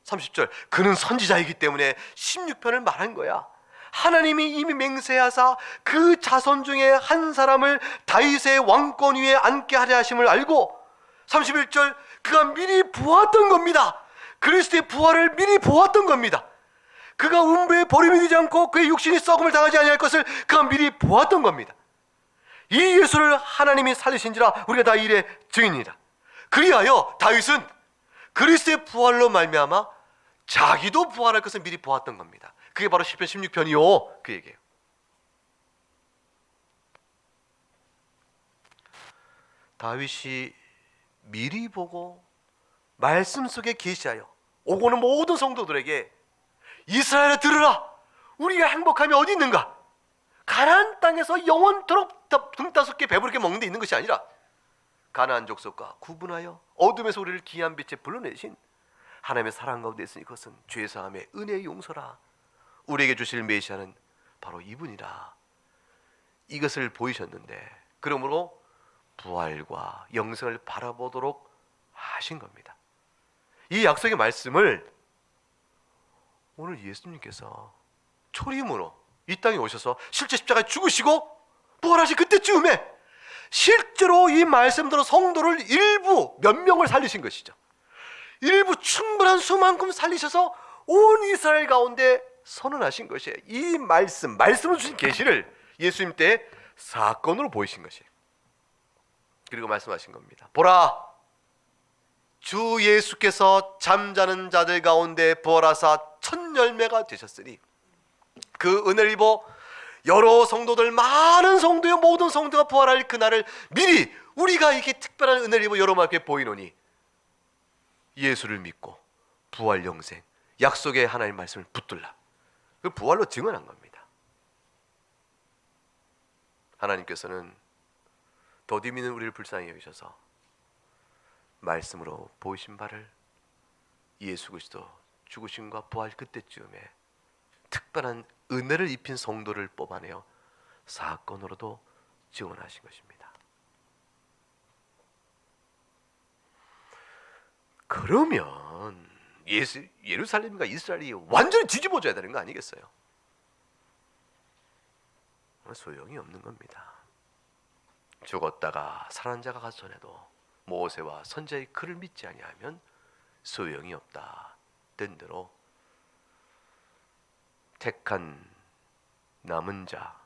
30절 그는 선지자이기 때문에 16편을 말한 거야. 하나님이 이미 맹세하사 그 자손 중에 한 사람을 다윗의 왕권 위에 앉게 하려 하심을 알고 31절 그가 미리 보았던 겁니다. 그리스도의 부활을 미리 보았던 겁니다. 그가 음부에 버림이 되지 않고 그의 육신이 썩음을 당하지 아니할 것을 그가 미리 보았던 겁니다. 이 예수를 하나님이 살리신지라 우리가 다 이래 증인이다. 그리하여 다윗은 그리스도의 부활로 말미암아 자기도 부활할 것을 미리 보았던 겁니다. 그게 바로 시편 16편이요 그 얘기예요. 다윗이 미리 보고 말씀 속에 계시하여 오고는 모든 성도들에게 이스라엘아 들으라. 우리가 행복함이 어디 있는가? 가나안 땅에서 영원토록 등따숩게 배부르게 먹는 데 있는 것이 아니라 가나안 족속과 구분하여 어둠에서 우리를 귀한 빛에 불러내신 하나님의 사랑 가운데 있으니 그것은 죄사함의 은혜의 용서라. 우리에게 주실 메시아는 바로 이분이라. 이것을 보이셨는데 그러므로 부활과 영생을 바라보도록 하신 겁니다. 이 약속의 말씀을 오늘 예수님께서 초림으로 이 땅에 오셔서 실제 십자가에 죽으시고 부활하신 그때쯤에 실제로 이 말씀대로 성도를 일부 몇 명을 살리신 것이죠. 일부 충분한 수만큼 살리셔서 온 이스라엘 가운데 선언하신 것이에요. 이 말씀을 주신 계시를 예수님 때 사건으로 보이신 것이에요. 그리고 말씀하신 겁니다. 보라, 주 예수께서 잠자는 자들 가운데 부활하사 첫 열매가 되셨으니 그 은혜를 입어 여러 성도들, 많은 성도요 모든 성도가 부활할 그날을 미리 우리가 이렇게 특별한 은혜를 입어 여러분께 보이노니 예수를 믿고 부활 영생 약속의 하나님 말씀을 붙들라. 그 부활로 증언한 겁니다. 하나님께서는 더디 믿는 우리를 불쌍히 여기셔서 말씀으로 보이신 바를 예수 그리스도 죽으심과 부활 그때쯤에 특별한 은혜를 입힌 성도를 뽑아내어 사건으로도 증언하신 것입니다. 그러면 예루살렘과 이스라엘이 완전히 뒤집어져야 되는 거 아니겠어요? 소용이 없는 겁니다. 죽었다가 살아난 자가 가서내도 모세와 선지자의 글을 믿지 아니하면 소용이 없다. 된 대로 택한 남은 자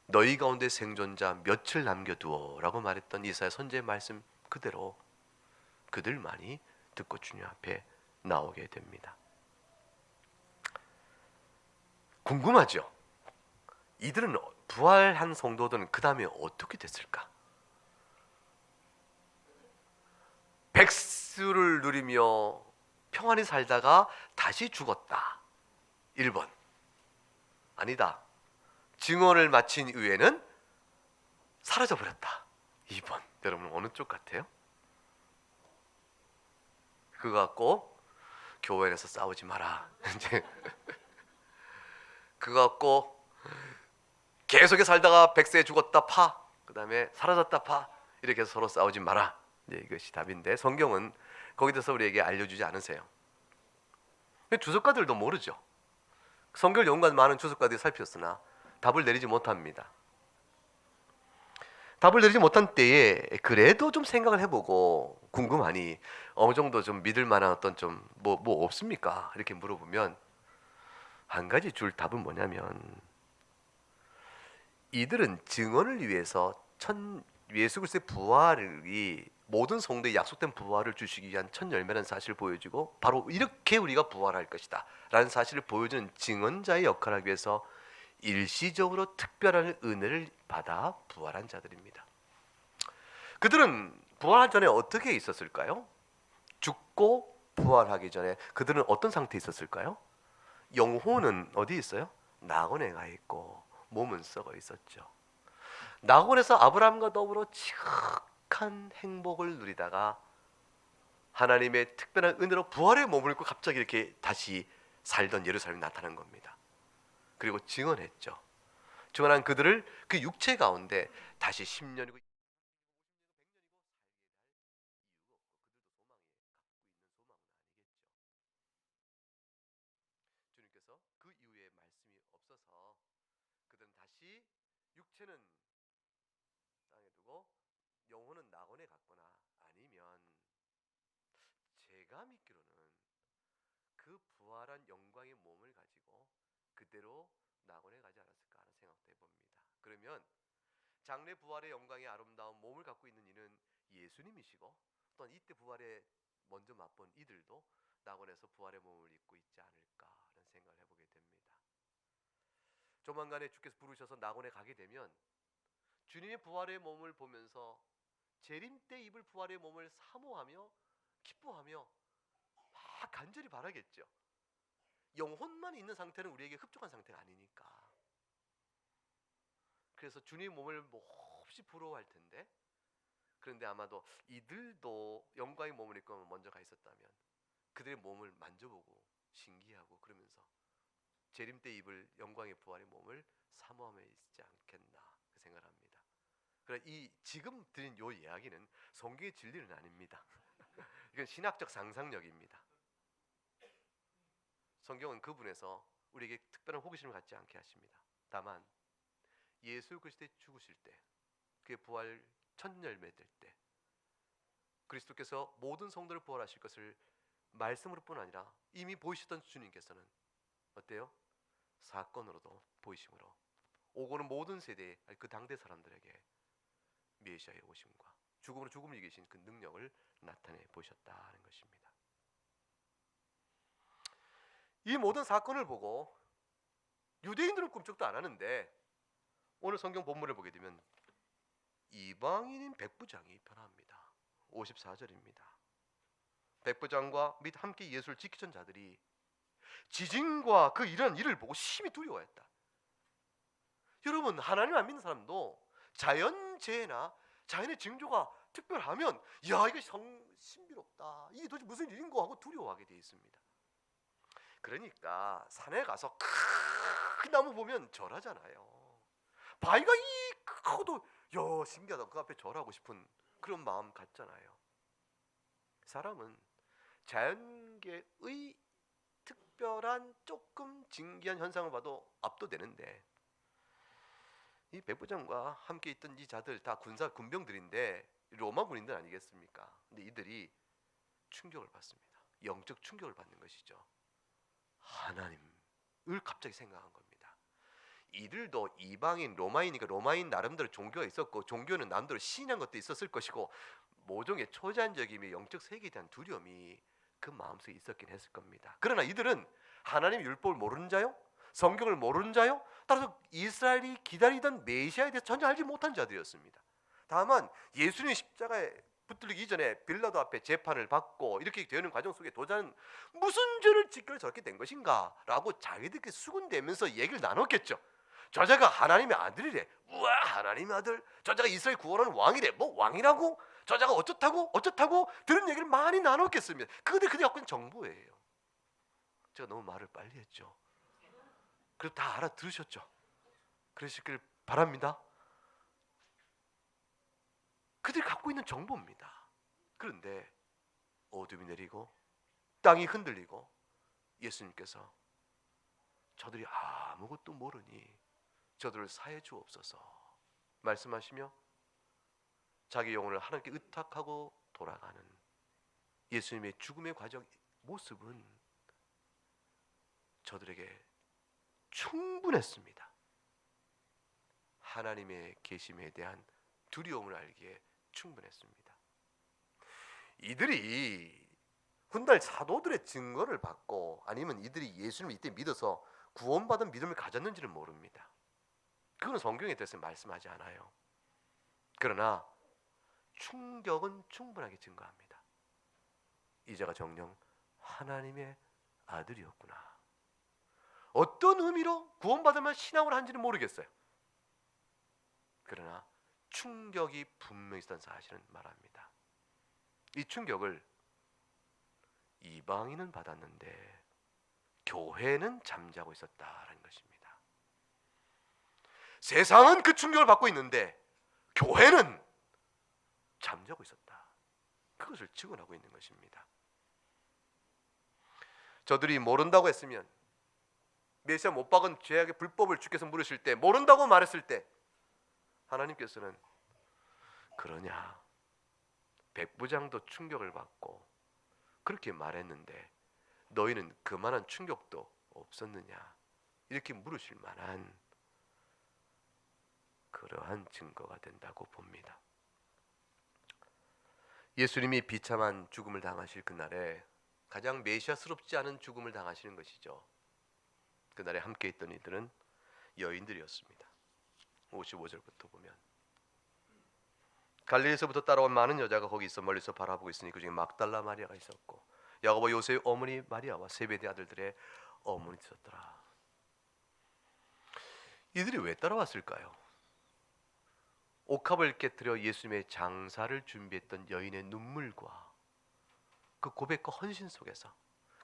너희 가운데 생존자 몇을 남겨두어라고 말했던 이사야 선지자의 말씀 그대로 그들만이 듣고 주님 앞에 나오게 됩니다. 궁금하죠? 이들은 부활한 성도들은 그 다음에 어떻게 됐을까? 백수를 누리며 평안히 살다가 다시 죽었다. 1번. 아니다. 증언을 마친 이후에는 사라져버렸다. 2번. 여러분 어느 쪽 같아요? 그거 갖고 교회 안에서 싸우지 마라. 이제 그거 갖고 계속해 살다가 백세 죽었다 파, 그 다음에 사라졌다 파, 이렇게 해서 서로 싸우지 마라. 이것이 답인데 성경은 거기에 대해서 우리에게 알려주지 않으세요. 주석가들도 모르죠. 성경을 연구한 많은 주석가들이 살폈으나 답을 내리지 못합니다. 답을 내리지 못한 때에 그래도 좀 생각을 해보고 궁금하니 어느 정도 좀 믿을 만한 어떤 좀 뭐 없습니까? 이렇게 물어보면 한 가지 줄 답은 뭐냐면, 이들은 증언을 위해서 예수 그리스도의 부활이 모든 성도의 약속된 부활을 주시기 위한 첫 열매라는 사실을 보여주고, 바로 이렇게 우리가 부활할 것이다 라는 사실을 보여주는 증언자의 역할을 하기 위해서 일시적으로 특별한 은혜를 받아 부활한 자들입니다. 그들은 부활하기 전에 어떻게 있었을까요? 죽고 부활하기 전에 그들은 어떤 상태에 있었을까요? 영혼은 어디 있어요? 낙원에 가 있고 몸은 썩어 있었죠. 낙원에서 아브라함과 더불어 지극한 행복을 누리다가 하나님의 특별한 은혜로 부활의 몸을 입고 갑자기 이렇게 다시 살던 예루살렘에 나타난 겁니다. 그리고 증언했죠. 증언한 그들을 그 육체 가운데 다시 10년이고 주님께서 그 이후에 말씀이 없어서 그들은 다시 육체는 땅에 두고 영혼은 낙원에 갔거나, 아니면 제가 믿기로는 그 부활한 영광의 몸을 가지고 그대로 낙원에 가지 않았을까 하는 생각도 해봅니다. 그러면 장래 부활의 영광의 아름다운 몸을 갖고 있는 이는 예수님이시고, 또한 이때 부활에 먼저 맛본 이들도 낙원에서 부활의 몸을 입고 있지 않을까 하는 생각을 해보게 됩니다. 조만간에 주께서 부르셔서 낙원에 가게 되면 주님의 부활의 몸을 보면서 재림 때 입을 부활의 몸을 사모하며 기뻐하며 막 간절히 바라겠죠. 영혼만 있는 상태는 우리에게 흡족한 상태가 아니니까. 그래서 주님의 몸을 몹시 부러워할 텐데, 그런데 아마도 이들도 영광의 몸을 입고 먼저 가 있었다면 그들의 몸을 만져보고 신기하고 그러면서 재림 때 입을 영광의 부활의 몸을 사모하며 있지 않겠나 그 생각을 합니다. 그러나 이 지금 드린 요 이야기는 성경의 진리는 아닙니다. 이건 신학적 상상력입니다. 성경은 그분에서 우리에게 특별한 호기심을 갖지 않게 하십니다. 다만 예수 그리스도의 죽으실 때, 그의 부활 첫 열매 될 때 그리스도께서 모든 성도를 부활하실 것을 말씀으로뿐 아니라 이미 보이셨던 주님께서는 어때요? 사건으로도 보이심으로 오고는 모든 세대의 그 당대 사람들에게 메시아의 오심과 죽음으로 죽음을 이기신 그 능력을 나타내 보셨다는 것입니다. 이 모든 사건을 보고 유대인들은 꿈쩍도 안 하는데, 오늘 성경 본문을 보게 되면 이방인인 백부장이 변합니다. 54절입니다. 백부장과 및 함께 예수를 지키던 자들이 지진과 그 이런 일을 보고 심히 두려워했다. 여러분, 하나님 안 믿는 사람도 자연재해나 자연의 징조가 특별하면 야, 이거 신비롭다, 이게 도대체 무슨 일인고 하고 두려워하게 되어 있습니다. 그러니까 산에 가서 큰 나무 보면 절하잖아요. 바위가 이 커도 야, 신기하다, 그 앞에 절하고 싶은 그런 마음 같잖아요. 사람은 자연계의 특별한 조금 진기한 현상을 봐도 압도되는데, 이 백부장과 함께 있던 이 자들 다 군병들인데 로마 군인들 아니겠습니까? 근데 이들이 충격을 받습니다. 영적 충격을 받는 것이죠. 하나님을 갑자기 생각한 겁니다. 이들도 이방인 로마인이니까 로마인 나름대로 종교가 있었고, 종교는 남대로 신앙 것도 있었을 것이고, 모종의 초자연적이며 영적 세계에 대한 두려움이 그 마음속에 있었긴 했을 겁니다. 그러나 이들은 하나님의 율법을 모르는 자요, 성경을 모르는 자요, 따라서 이스라엘이 기다리던 메시아에 대해서 전혀 알지 못한 자들이었습니다. 다만 예수님이 십자가에 붙들리기 이전에 빌라도 앞에 재판을 받고 이렇게 되는 과정 속에 도자는 무슨 죄를 짓길래 저렇게 된 것인가 라고 자기들끼리 수군대면서 얘기를 나눴겠죠. 저자가 하나님의 아들이래, 우와 하나님의 아들, 저자가 이스라엘 구원하는 왕이래, 뭐 왕이라고, 저자가 어쩌다고 들은 얘기를 많이 나눴겠습니다. 그들이 갖고 있는 정보예요. 제가 너무 말을 빨리 했죠. 그리고 다 알아들으셨죠. 그러시길 바랍니다. 그들이 갖고 있는 정보입니다. 그런데 어둠이 내리고 땅이 흔들리고 예수님께서 저들이 아무것도 모르니 저들을 사해 주옵소서 말씀하시며 자기 영혼을 하나님께 의탁하고 돌아가는 예수님의 죽음의 과정 모습은 저들에게 충분했습니다. 하나님의 계심에 대한 두려움을 알기에 충분했습니다. 이들이 훗날 사도들의 증거를 받고 아니면 이들이 예수님을 이때 믿어서 구원받은 믿음을 가졌는지는 모릅니다. 그건 성경에 대해서 말씀하지 않아요. 그러나 충격은 충분하게 증거합니다. 이자가 정녕 하나님의 아들이었구나. 어떤 의미로 구원받으면 신앙을 한지는 모르겠어요. 그러나 충격이 분명히 있었던 사실은 말합니다. 이 충격을 이방인은 받았는데 교회는 잠자고 있었다라는 것입니다. 세상은 그 충격을 받고 있는데 교회는 잠자고 있었다. 그것을 증언하고 있는 것입니다. 저들이 모른다고 했으면 메시아 못 박은 죄악의 불법을 주께서 물으실 때 모른다고 말했을 때 하나님께서는 그러냐 백부장도 충격을 받고 그렇게 말했는데 너희는 그만한 충격도 없었느냐 이렇게 물으실 만한 그러한 증거가 된다고 봅니다. 예수님이 비참한 죽음을 당하실 그날에 가장 메시아스럽지 않은 죽음을 당하시는 것이죠. 그날에 함께 있던 이들은 여인들이었습니다. 55절부터 보면 갈릴리에서부터 따라온 많은 여자가 거기 있어 멀리서 바라보고 있으니 그중에 막달라 마리아가 있었고 야고보 요새의 어머니 마리아와 세베대 아들들의 어머니 있었더라. 이들이 왜 따라왔을까요? 옥합을 깨뜨려 예수님의 장사를 준비했던 여인의 눈물과 그 고백과 헌신 속에서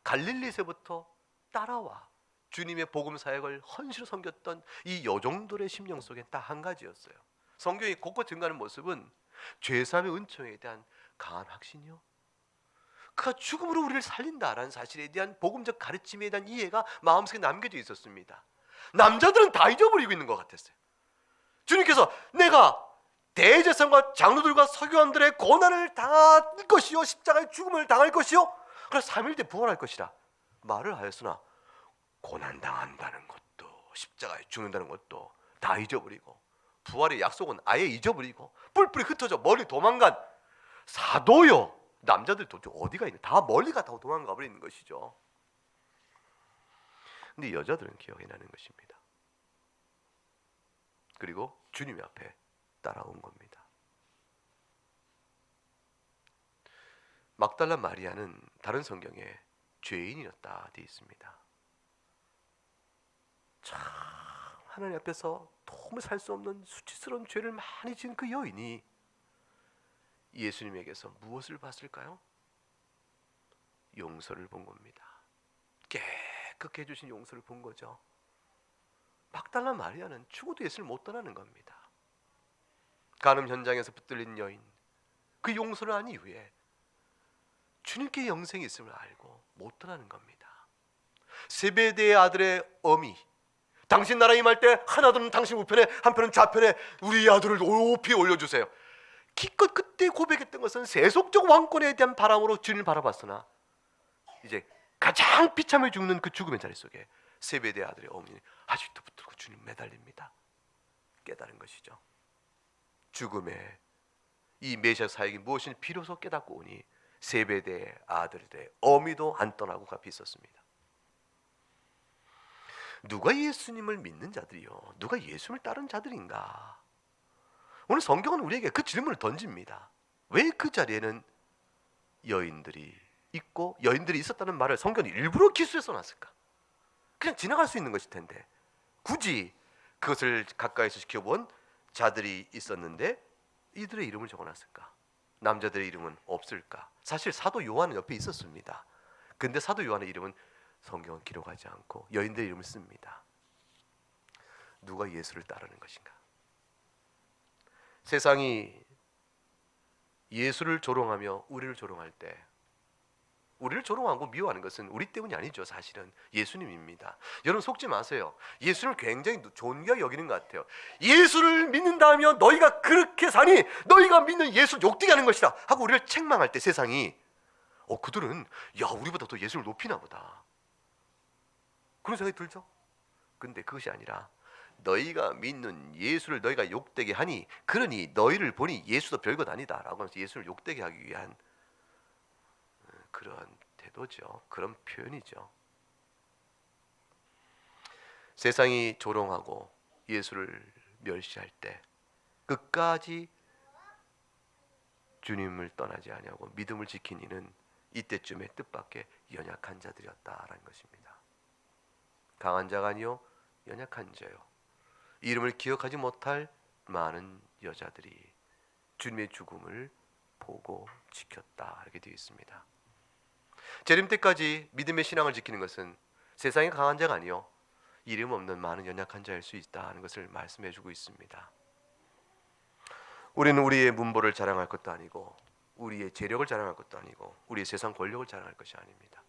갈릴리에서부터 따라와 주님의 복음 사역을 헌신으로 섬겼던 이 여종들의 심령 속에 딱 한 가지였어요. 성경이 곳곳 증가하는 모습은 죄사함의 은총에 대한 강한 확신이요, 그가 죽음으로 우리를 살린다라는 사실에 대한 복음적 가르침에 대한 이해가 마음속에 남겨져 있었습니다. 남자들은 다 잊어버리고 있는 것 같았어요. 주님께서 내가 대제사장과 장로들과 서기관들의 고난을 당할 것이요 십자가의 죽음을 당할 것이요 그래서 3일 뒤 부활할 것이라 말을 하였으나 고난당한다는 것도 십자가에 죽는다는 것도 다 잊어버리고 부활의 약속은 아예 잊어버리고 뿔뿔이 흩어져 멀리 도망간 사도요 남자들 도대체 어디가 있는 다 멀리 갔다고 도망가 버리는 것이죠. 근데 여자들은 기억이 나는 것입니다. 그리고 주님 앞에 따라온 겁니다. 막달라 마리아는 다른 성경에 죄인이었다 되어 있습니다. 참 하나님 앞에서 도무지 살 수 없는 수치스러운 죄를 많이 지은 그 여인이 예수님에게서 무엇을 봤을까요? 용서를 본 겁니다. 깨끗게 해주신 용서를 본 거죠. 막달라 마리아는 죽어도 예수를 못 떠나는 겁니다. 간음 현장에서 붙들린 여인, 그 용서를 한 이후에 주님께 영생이 있음을 알고 못 떠나는 겁니다. 세베대의 아들의 어미, 당신 나라 임할 때 하나들은 당신 우편에 한편은 좌편에 우리 아들을 높이 올려주세요. 기껏 그때 고백했던 것은 세속적 왕권에 대한 바람으로 주님을 바라봤으나 이제 가장 비참해 죽는 그 죽음의 자리 속에 세베대의 아들의 어머니는 아직도 붙들고 주님 매달립니다. 깨달은 것이죠. 죽음의 이 메시아 사역이 무엇인지 비로소 깨닫고 오니 세베대의 아들의 어미도 안 떠나고 가 있었습니다. 누가 예수님을 믿는 자들이요, 누가 예수님을 따른 자들인가? 오늘 성경은 우리에게 그 질문을 던집니다. 왜 그 자리에는 여인들이 있고 여인들이 있었다는 말을 성경이 일부러 기술해서 놨을까? 그냥 지나갈 수 있는 것일 텐데 굳이 그것을 가까이서 지켜본 자들이 있었는데 이들의 이름을 적어놨을까? 남자들의 이름은 없을까? 사실 사도 요한은 옆에 있었습니다. 근데 사도 요한의 이름은 성경은 기록하지 않고 여인들의 이름을 씁니다. 누가 예수를 따르는 것인가? 세상이 예수를 조롱하며 우리를 조롱할 때, 우리를 조롱하고 미워하는 것은 우리 때문이 아니죠. 사실은 예수님입니다. 여러분 속지 마세요. 예수를 굉장히 존귀하게 여기는 것 같아요. 예수를 믿는다며 너희가 그렇게 사니 너희가 믿는 예수를 욕되게 하는 것이다 하고 우리를 책망할 때 세상이 그들은 야 우리보다 더 예수를 높이나 보다 그런 생각이 들죠. 근데 그것이 아니라 너희가 믿는 예수를 너희가 욕되게 하니 그러니 너희를 보니 예수도 별것 아니다 라고 하면서 예수를 욕되게 하기 위한 그런 태도죠. 그런 표현이죠. 세상이 조롱하고 예수를 멸시할 때 끝까지 주님을 떠나지 아니하고 믿음을 지킨 이는 이때쯤에 뜻밖의 연약한 자들이었다라는 것입니다. 강한 자가 아니요 연약한 자요. 이름을 기억하지 못할 많은 여자들이 주님의 죽음을 보고 지켰다 이렇게 되어 있습니다. 재림 때까지 믿음의 신앙을 지키는 것은 세상의 강한 자가 아니요 이름 없는 많은 연약한 자일 수 있다는 것을 말씀해 주고 있습니다. 우리는 우리의 문보를 자랑할 것도 아니고 우리의 재력을 자랑할 것도 아니고 우리의 세상 권력을 자랑할 것이 아닙니다.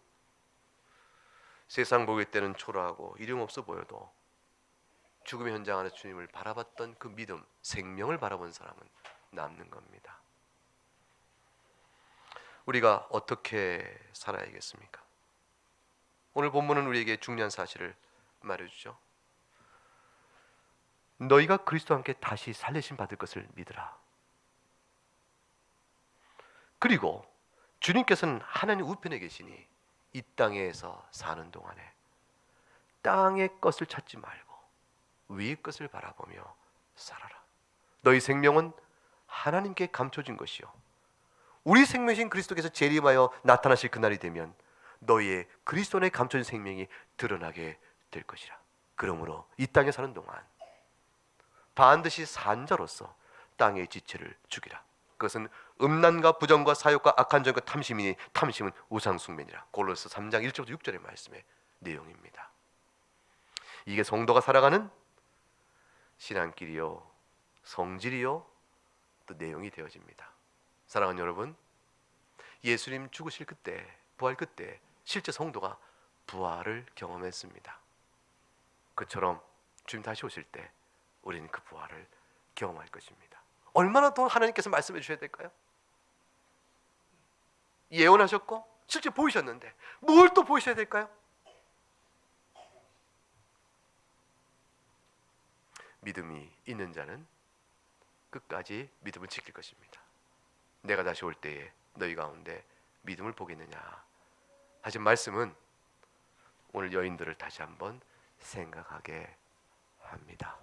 세상 보기 때는 초라하고 이름 없어 보여도 죽음의 현장 안에서 주님을 바라봤던 그 믿음, 생명을 바라본 사람은 남는 겁니다. 우리가 어떻게 살아야겠습니까? 오늘 본문은 우리에게 중요한 사실을 말해주죠. 너희가 그리스도와 함께 다시 살리심 받을 것을 믿으라. 그리고 주님께서는 하나님 우편에 계시니 이 땅에서 사는 동안에 땅의 것을 찾지 말고 위의 것을 바라보며 살아라. 너희 생명은 하나님께 감춰진 것이요 우리 생명이신 그리스도께서 재림하여 나타나실 그날이 되면 너희의 그리스도 안에 감춰진 생명이 드러나게 될 것이라. 그러므로 이 땅에 사는 동안 반드시 산자로서 땅의 지체를 죽이라. 그것은 음란과 부정과 사욕과 악한 정과 탐심이니 탐심은 우상숭배니라. 골로새 3장 1절부터 6절의 말씀의 내용입니다. 이게 성도가 살아가는 신앙길이요 성질이요 또 내용이 되어집니다. 사랑하는 여러분, 예수님 죽으실 그때, 부활 그때 실제 성도가 부활을 경험했습니다. 그처럼 주님 다시 오실 때 우리는 그 부활을 경험할 것입니다. 얼마나 더 하나님께서 말씀해 주셔야 될까요? 예언하셨고 실제 보이셨는데 뭘 또 보이셔야 될까요? 믿음이 있는 자는 끝까지 믿음을 지킬 것입니다. 내가 다시 올 때에 너희 가운데 믿음을 보겠느냐 하신 말씀은 오늘 여인들을 다시 한번 생각하게 합니다.